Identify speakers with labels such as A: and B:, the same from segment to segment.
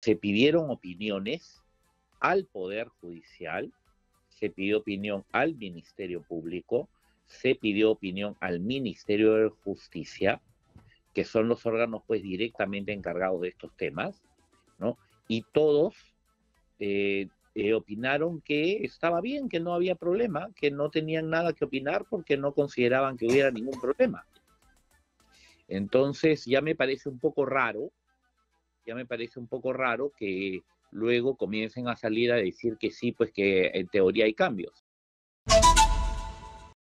A: Se pidieron opiniones al Poder Judicial, se pidió opinión al Ministerio Público, se pidió opinión al Ministerio de Justicia, que son los órganos pues directamente encargados de estos temas, ¿no? Y todos opinaron que estaba bien, que no había problema, que no tenían nada que opinar porque no consideraban que hubiera ningún problema. Entonces ya me parece un poco raro que luego comiencen a salir a decir que sí, pues que en teoría hay cambios.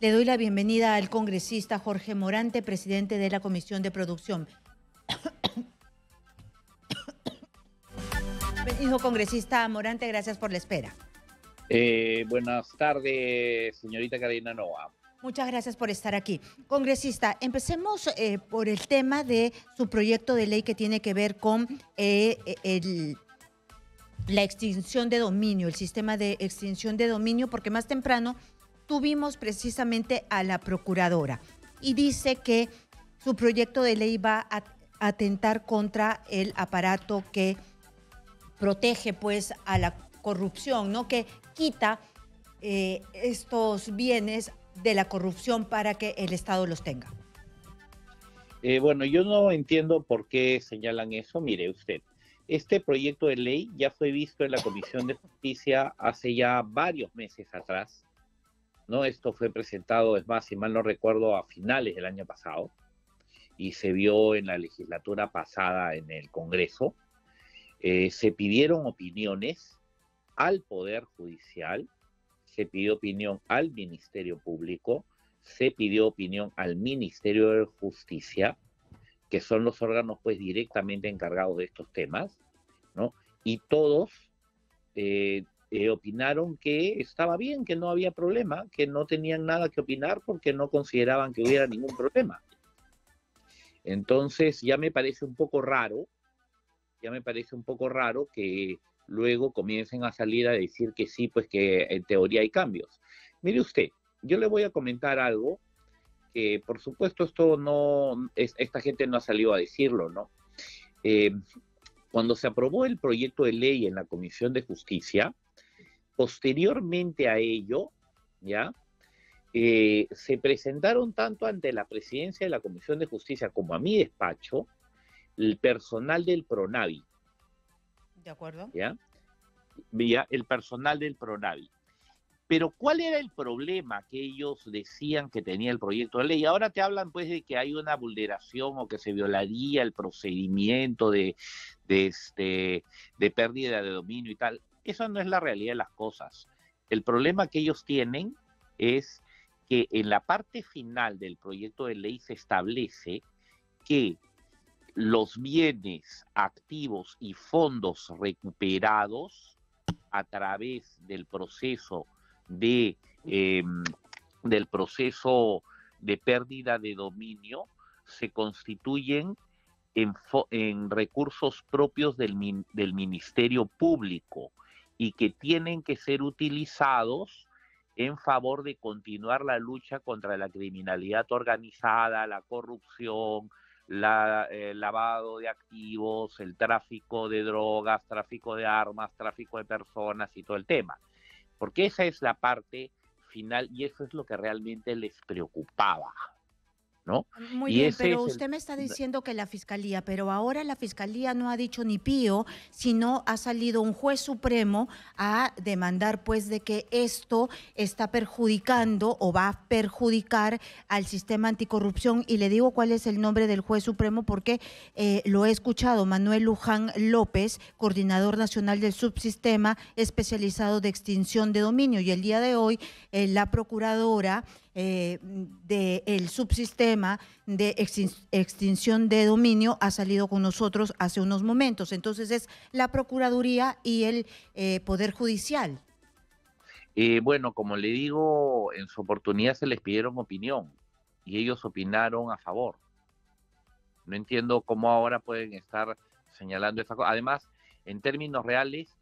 B: Le doy la bienvenida al congresista Jorge Morante, presidente de la Comisión de Producción. Bienvenido, congresista Morante, gracias por la espera.
A: Buenas tardes, señorita Karina Noa.
B: Muchas gracias por estar aquí. Congresista, empecemos por el tema de su proyecto de ley que tiene que ver con la extinción de dominio, el sistema de extinción de dominio, porque más temprano tuvimos precisamente a la procuradora y dice que su proyecto de ley va a atentar contra el aparato que protege pues a la corrupción, ¿no? Que quita estos bienes de la corrupción para que el Estado los tenga.
A: Bueno, yo no entiendo por qué señalan eso. Mire usted, este proyecto de ley ya fue visto en la Comisión de Justicia hace ya varios meses atrás, ¿no? Esto fue presentado, es más, si mal no recuerdo, a finales del año pasado y se vio en la legislatura pasada en el Congreso. Se pidieron opiniones al Poder Judicial, se pidió opinión al Ministerio Público, se pidió opinión al Ministerio de Justicia, que son los órganos pues directamente encargados de estos temas, ¿no? Y todos opinaron que estaba bien, que no había problema, que no tenían nada que opinar porque no consideraban que hubiera ningún problema. Entonces ya me parece un poco raro que luego comiencen a salir a decir que sí, pues que en teoría hay cambios. Mire usted, yo le voy a comentar algo que por supuesto esto no, esta gente no ha salido a decirlo, ¿no? Cuando se aprobó el proyecto de ley en la Comisión de Justicia, posteriormente a ello, ¿ya? Se presentaron tanto ante la presidencia de la Comisión de Justicia como a mi despacho el personal del PRONAVI.
B: ¿De acuerdo?
A: ¿Ya? El personal del PRONAVI. Pero ¿cuál era el problema que ellos decían que tenía el proyecto de ley? Ahora te hablan pues de que hay una vulneración o que se violaría el procedimiento de pérdida de dominio y tal. Eso no es la realidad de las cosas. El problema que ellos tienen es que en la parte final del proyecto de ley se establece que los bienes activos y fondos recuperados a través del proceso del proceso de pérdida de dominio se constituyen en recursos propios del Ministerio Público y que tienen que ser utilizados en favor de continuar la lucha contra la criminalidad organizada, la corrupción, el lavado de activos, el tráfico de drogas, tráfico de armas, tráfico de personas y todo el tema. Porque esa es la parte final y eso es lo que realmente les preocupaba, ¿no?
B: Muy
A: Y
B: bien,
A: ese
B: pero
A: es
B: usted me está diciendo que la Fiscalía, pero ahora la Fiscalía no ha dicho ni pío, sino ha salido un juez supremo a demandar pues de que esto está perjudicando o va a perjudicar al sistema anticorrupción. Y le digo cuál es el nombre del juez supremo porque lo he escuchado, Manuel Luján López, coordinador nacional del subsistema especializado de extinción de dominio. Y el día de hoy la procuradora del subsistema de extinción de dominio ha salido con nosotros hace unos momentos. Entonces es la Procuraduría y el Poder Judicial.
A: Bueno, como le digo, en su oportunidad se les pidieron opinión y ellos opinaron a favor. No entiendo cómo ahora pueden estar señalando esa cosa. Además, en términos reales,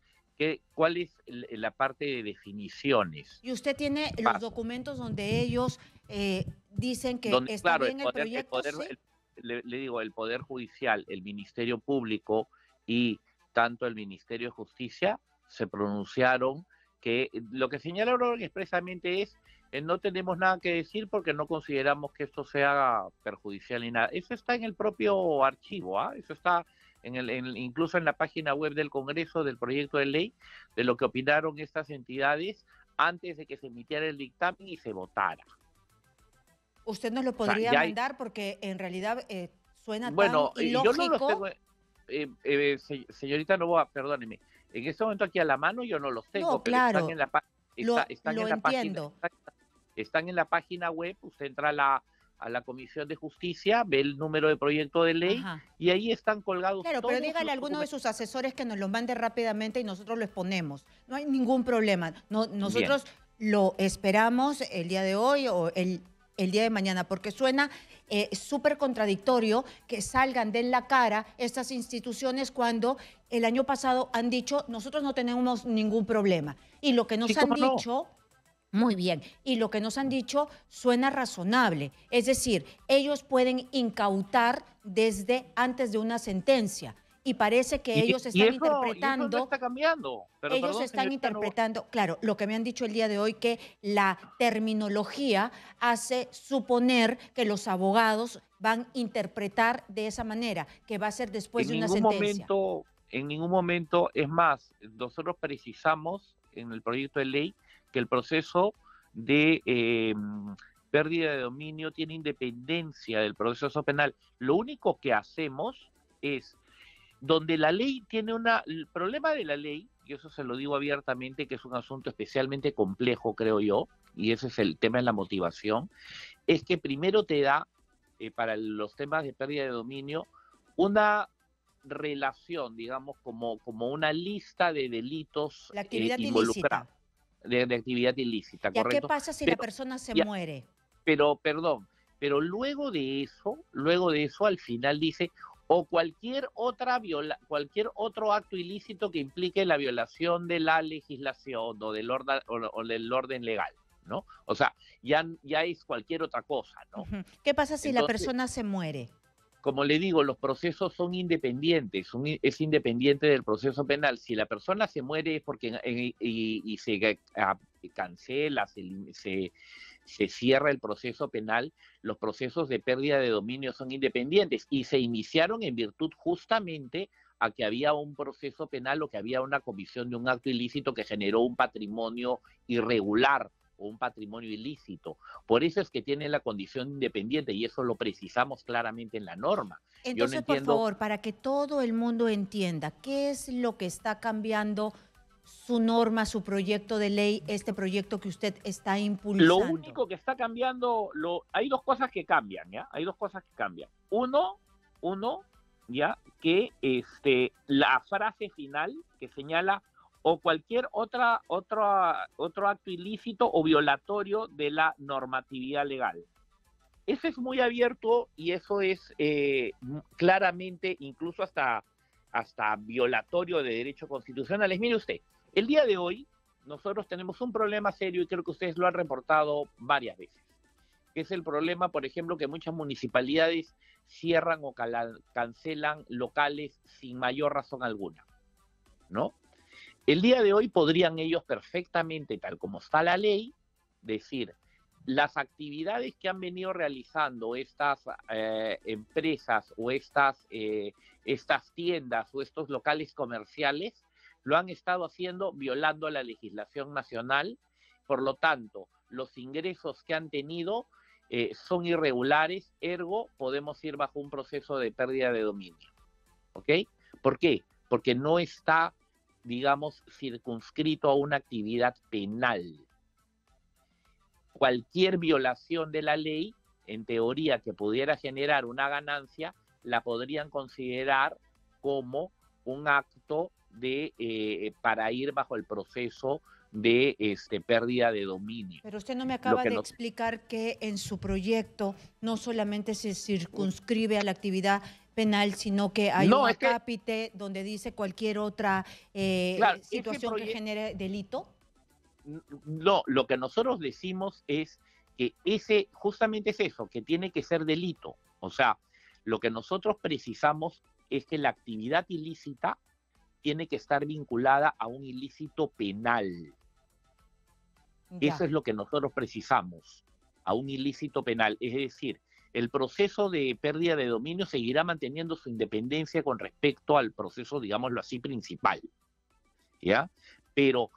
A: ¿cuál es la parte de definiciones?
B: Y usted tiene los documentos donde ellos dicen que
A: Donde,
B: está
A: claro,
B: bien el proyecto, ¿sí?
A: le digo, el Poder Judicial, el Ministerio Público y tanto el Ministerio de Justicia se pronunciaron que lo que señalaron expresamente es no tenemos nada que decir porque no consideramos que esto sea perjudicial ni nada. Eso está en el propio archivo, ¿ah? Eso está incluso en la página web del Congreso del proyecto de ley, de lo que opinaron estas entidades antes de que se emitiera el dictamen y se votara.
B: Usted nos lo
A: O sea,
B: podría mandar porque en realidad suena
A: bueno,
B: tan ilógico.
A: yo no los tengo, señorita Novoa, perdóneme, en este momento aquí a la mano yo no los tengo,
B: No,
A: pero
B: claro,
A: están en la, están
B: lo
A: en la
B: entiendo.
A: están en la página web, usted entra a la Comisión de Justicia, ve el número de proyecto de ley.
B: Ajá.
A: Y ahí están colgados
B: Claro,
A: todos
B: pero dígale a alguno de sus asesores que nos los mande rápidamente y nosotros lo exponemos. No hay ningún problema. No, nosotros lo esperamos el día de hoy o el día de mañana, porque suena súper contradictorio que salgan de la cara estas instituciones cuando el año pasado han dicho nosotros no tenemos ningún problema. Y lo que nos han dicho... Muy bien, y lo que nos han dicho suena razonable, es decir, ellos pueden incautar desde antes de una sentencia y parece que ellos están interpretando...
A: Y eso no está cambiando. Pero
B: ellos
A: perdón,
B: están interpretando, claro, lo que me han dicho el día de hoy, que la terminología hace suponer que los abogados van a interpretar de esa manera, que va a ser después de una sentencia.
A: En ningún momento, es más, nosotros precisamos en el proyecto de ley que el proceso de pérdida de dominio tiene independencia del proceso penal. Lo único que hacemos es, donde la ley tiene el problema de la ley, y eso se lo digo abiertamente, que es un asunto especialmente complejo, creo yo, y ese es el tema de la motivación, es que primero te da, para los temas de pérdida de dominio, una relación, digamos, como una lista de delitos
B: la actividad
A: involucrados. De actividad ilícita,
B: ¿Ya
A: correcto?
B: qué pasa si la persona se muere?
A: Pero luego de eso al final dice, o cualquier otro acto ilícito que implique la violación de la legislación o del orden legal, ¿no? O sea, ya es cualquier otra cosa, ¿no?
B: ¿Qué pasa si la persona se muere?
A: Como le digo, los procesos son independientes, es independiente del proceso penal. Si la persona se muere es porque y se cancela, se cierra el proceso penal, los procesos de pérdida de dominio son independientes y se iniciaron en virtud justamente a que había un proceso penal o que había una comisión de un acto ilícito que generó un patrimonio irregular o un patrimonio ilícito. Por eso es que tiene la condición independiente y eso lo precisamos claramente en la norma.
B: Entonces, por favor, para que todo el mundo entienda, ¿qué es lo que está cambiando su norma, su proyecto de ley, este proyecto que usted está impulsando?
A: Lo único que está cambiando, hay dos cosas que cambian, ¿ya? Hay dos cosas que cambian. Uno, ¿ya? Que la frase final que señala o cualquier otro acto ilícito o violatorio de la normatividad legal. Eso es muy abierto y eso es claramente incluso hasta violatorio de derechos constitucionales. Mire usted, el día de hoy nosotros tenemos un problema serio y creo que ustedes lo han reportado varias veces, que es el problema, por ejemplo, que muchas municipalidades cierran o cancelan locales sin mayor razón alguna, ¿no? El día de hoy podrían ellos perfectamente, tal como está la ley, decir, las actividades que han venido realizando estas empresas o estas tiendas o estos locales comerciales, lo han estado haciendo violando la legislación nacional, por lo tanto, los ingresos que han tenido son irregulares, ergo podemos ir bajo un proceso de pérdida de dominio. ¿Ok? ¿Por qué? Porque no está, digamos, circunscrito a una actividad penal. Cualquier violación de la ley, en teoría, que pudiera generar una ganancia, la podrían considerar como un acto para ir bajo el proceso de pérdida de dominio.
B: Pero usted no me acaba de explicar que en su proyecto no solamente se circunscribe a la actividad penal, sino que hay un acápite donde dice cualquier otra situación que genere delito.
A: No, lo que nosotros decimos es que justamente es eso, que tiene que ser delito. O sea, lo que nosotros precisamos es que la actividad ilícita tiene que estar vinculada a un ilícito penal. Eso
B: Ya.
A: es lo que nosotros precisamos, a un ilícito penal. Es decir, el proceso de pérdida de dominio seguirá manteniendo su independencia con respecto al proceso, digámoslo así, principal, ¿ya? Pero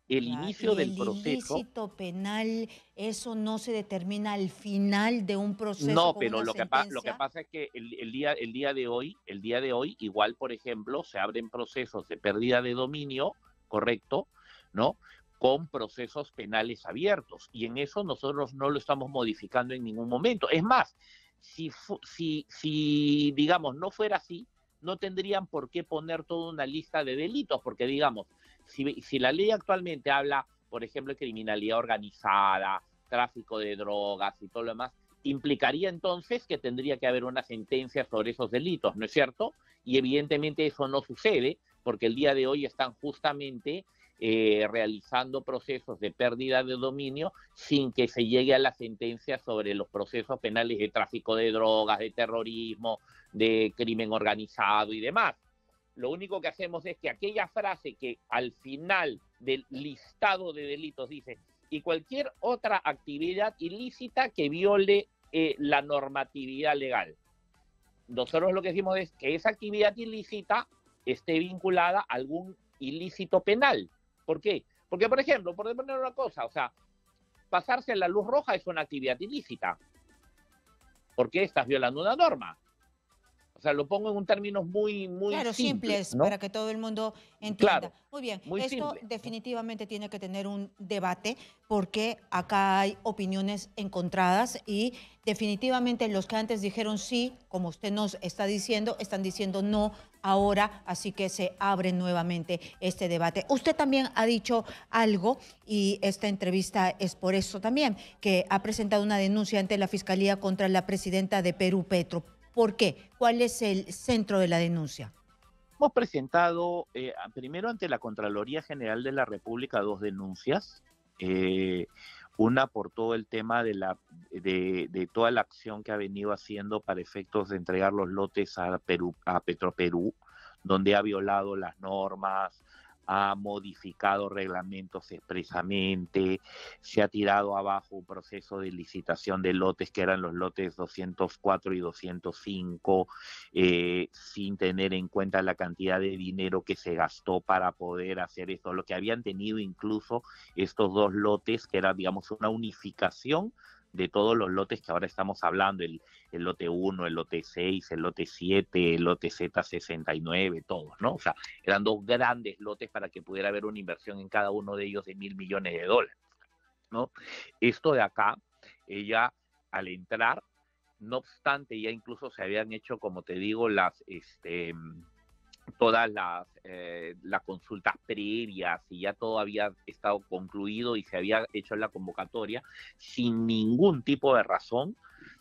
A: el
B: Ya,
A: inicio
B: y
A: del
B: el
A: proceso,
B: ilícito penal, ¿eso no se determina al final de un proceso
A: no,
B: con
A: pero
B: una
A: lo que
B: sentencia?
A: pasa es que el día de hoy, igual, por ejemplo, se abren procesos de pérdida de dominio, correcto, ¿no? Con procesos penales abiertos. Y en eso nosotros no lo estamos modificando en ningún momento. Es más, si digamos, no fuera así, no tendrían por qué poner toda una lista de delitos, porque digamos, si la ley actualmente habla, por ejemplo, de criminalidad organizada, tráfico de drogas y todo lo demás, implicaría entonces que tendría que haber una sentencia sobre esos delitos, ¿no es cierto? Y evidentemente eso no sucede porque el día de hoy están justamente realizando procesos de pérdida de dominio sin que se llegue a la sentencia sobre los procesos penales de tráfico de drogas, de terrorismo, de crimen organizado y demás. Lo único que hacemos es que aquella frase que al final del listado de delitos dice y cualquier otra actividad ilícita que viole la normatividad legal. Nosotros lo que decimos es que esa actividad ilícita esté vinculada a algún ilícito penal. ¿Por qué? Porque, por ejemplo, por poner una cosa, o sea, pasarse en la luz roja es una actividad ilícita. ¿Por qué estás violando una norma? O sea, lo pongo en un términos muy
B: Claro,
A: simples,
B: simples
A: ¿no?
B: para que todo el mundo entienda.
A: Claro,
B: Muy bien,
A: muy
B: esto
A: simple, ¿no?
B: definitivamente tiene que tener un debate porque acá hay opiniones encontradas y definitivamente los que antes dijeron sí, como usted nos está diciendo, están diciendo no ahora, así que se abre nuevamente este debate. Usted también ha dicho algo y esta entrevista es por eso también, que ha presentado una denuncia ante la Fiscalía contra la presidenta de Perú, Petro. ¿Por qué? ¿Cuál es el centro de la denuncia?
A: Hemos presentado primero ante la Contraloría General de la República dos denuncias. Eh, una por todo el tema de toda la acción que ha venido haciendo para efectos de entregar los lotes a Perú, a Petroperú, donde ha violado las normas, ha modificado reglamentos expresamente, se ha tirado abajo un proceso de licitación de lotes que eran los lotes 204 y 205, sin tener en cuenta la cantidad de dinero que se gastó para poder hacer esto, lo que habían tenido incluso estos dos lotes, que era, digamos, una unificación de todos los lotes que ahora estamos hablando, el lote 1, el lote 6, el lote 7, el lote Z69, todos, ¿no? O sea, eran dos grandes lotes para que pudiera haber una inversión en cada uno de ellos de $1.000 millones, ¿no? Esto de acá, ella al entrar, no obstante, ya incluso se habían hecho, como te digo, todas las consultas previas y ya todo había estado concluido y se había hecho la convocatoria, sin ningún tipo de razón,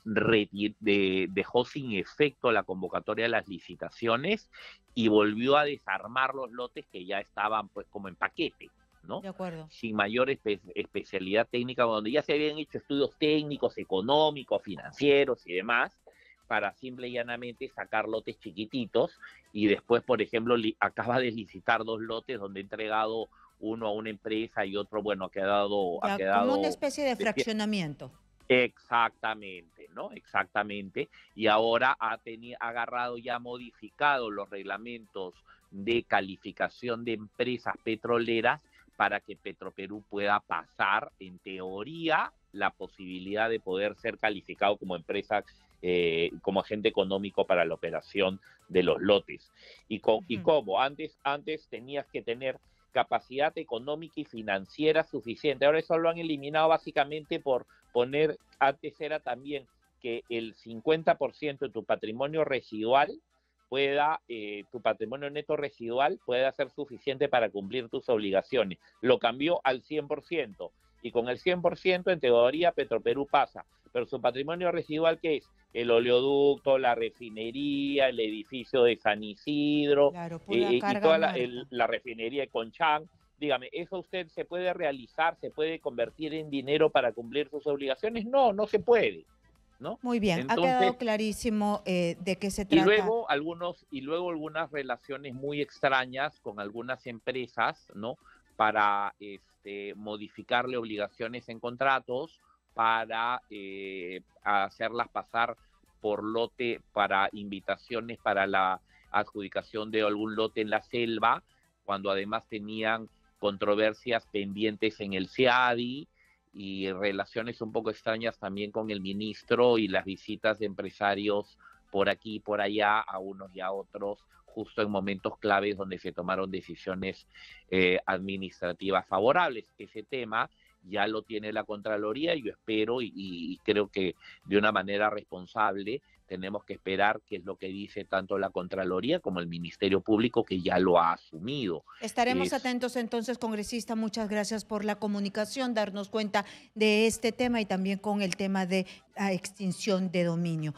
A: dejó sin efecto la convocatoria de las licitaciones y volvió a desarmar los lotes que ya estaban pues como en paquete, ¿no?
B: De acuerdo.
A: Sin mayor especialidad técnica, donde ya se habían hecho estudios técnicos, económicos, financieros y demás, para simple y llanamente sacar lotes chiquititos y después, por ejemplo, acaba de licitar dos lotes donde ha entregado uno a una empresa y otro, bueno, ha
B: Ya como una
A: quedado
B: especie de
A: de pie.
B: fraccionamiento.
A: Exactamente, ¿no? Exactamente. Y ahora ha agarrado y ha modificado los reglamentos de calificación de empresas petroleras para que Petroperú pueda pasar, en teoría, la posibilidad de poder ser calificado como empresa, como agente económico para la operación de los lotes. Y
B: Ujú.
A: cómo, antes tenías que tener capacidad económica y financiera suficiente. Ahora eso lo han eliminado básicamente por poner, antes era también que el 50% de tu patrimonio residual tu patrimonio neto residual pueda ser suficiente para cumplir tus obligaciones. Lo cambió al 100%. Y con el 100%, en teoría, Petroperú pasa. Pero su patrimonio residual, ¿qué es? El oleoducto, la refinería, el edificio de San Isidro
B: Claro, pura
A: y
B: carga
A: toda
B: muerta.
A: la refinería de Conchán. Dígame, ¿eso usted se puede realizar, se puede convertir en dinero para cumplir sus obligaciones? No, no se puede. ¿no?
B: Muy bien, ha
A: Entonces,
B: quedado clarísimo de qué se
A: y
B: trata.
A: luego algunas relaciones muy extrañas con algunas empresas, ¿no? Para modificarle obligaciones en contratos, para hacerlas pasar por lote, para invitaciones para la adjudicación de algún lote en la selva, cuando además tenían controversias pendientes en el CIADI y relaciones un poco extrañas también con el ministro y las visitas de empresarios por aquí y por allá a unos y a otros, justo en momentos claves donde se tomaron decisiones administrativas favorables. Ese tema ya lo tiene la Contraloría y yo espero y creo que de una manera responsable tenemos que esperar qué es lo que dice tanto la Contraloría como el Ministerio Público, que ya lo ha asumido.
B: Estaremos
A: Es,
B: atentos entonces, congresista. Muchas gracias por la comunicación, darnos cuenta de este tema y también con el tema de la extinción de dominio.